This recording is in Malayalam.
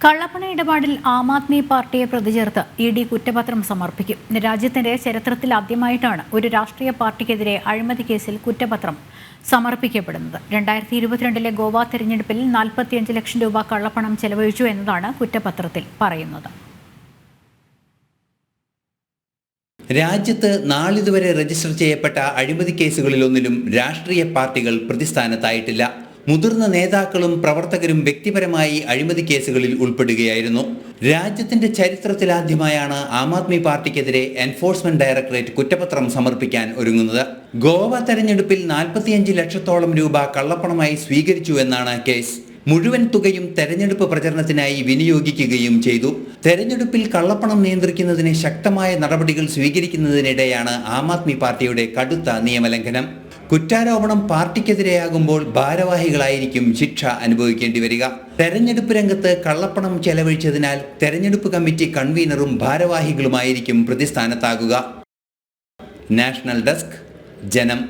കള്ളപ്പണ ഇടപാടിൽ ആം ആദ്മി പാർട്ടിയെ പ്രതിചേർത്ത് ഇഡി കുറ്റപത്രം സമർപ്പിക്കും. രാജ്യത്തിന്റെ ചരിത്രത്തിൽ ആദ്യമായിട്ടാണ് ഒരു രാഷ്ട്രീയ പാർട്ടിക്കെതിരെ അഴിമതി കേസിൽ കുറ്റപത്രം സമർപ്പിക്കപ്പെടുന്നത്. 2022 ഗോവ തെരഞ്ഞെടുപ്പിൽ 45 ലക്ഷം രൂപ കള്ളപ്പണം ചെലവഴിച്ചു എന്നതാണ് കുറ്റപത്രത്തിൽ പറയുന്നത്. രാജ്യത്ത് നാളിതുവരെ രജിസ്റ്റർ ചെയ്യപ്പെട്ട അഴിമതി കേസുകളിലൊന്നിലും രാഷ്ട്രീയ പാർട്ടികൾ പ്രതിസ്ഥാനത്തായിട്ടില്ല. മുതിർന്ന നേതാക്കളും പ്രവർത്തകരും വ്യക്തിപരമായി അഴിമതി കേസുകളിൽ ഉൾപ്പെടുകയായിരുന്നു. രാജ്യത്തിന്റെ ചരിത്രത്തിലാദ്യമായാണ് ആം ആദ്മി പാർട്ടിക്കെതിരെ എൻഫോഴ്സ്മെന്റ് ഡയറക്ടറേറ്റ് കുറ്റപത്രം സമർപ്പിക്കാൻ ഒരുങ്ങുന്നത്. ഗോവ തെരഞ്ഞെടുപ്പിൽ 45 ലക്ഷത്തോളം രൂപ കള്ളപ്പണമായി സ്വീകരിച്ചു എന്നാണ് കേസ്. മുഴുവൻ തുകയും തെരഞ്ഞെടുപ്പ് പ്രചരണത്തിനായി വിനിയോഗിക്കുകയും ചെയ്തു. തെരഞ്ഞെടുപ്പിൽ കള്ളപ്പണം നിയന്ത്രിക്കുന്നതിന് ശക്തമായ നടപടികൾ സ്വീകരിക്കുന്നതിനിടെയാണ് ആം ആദ്മി പാർട്ടിയുടെ കടുത്ത നിയമലംഘനം. കുറ്റാരോപണം പാർട്ടിക്കെതിരെയാകുമ്പോൾ ഭാരവാഹികളായിരിക്കും ശിക്ഷ അനുഭവിക്കേണ്ടി വരിക. തെരഞ്ഞെടുപ്പ് രംഗത്ത് കള്ളപ്പണം ചെലവഴിച്ചതിനാൽ തെരഞ്ഞെടുപ്പ് കമ്മിറ്റി കൺവീനറും ഭാരവാഹികളുമായിരിക്കും പ്രതിസ്ഥാനത്താകുക. നാഷണൽ ഡെസ്ക്, ജനം.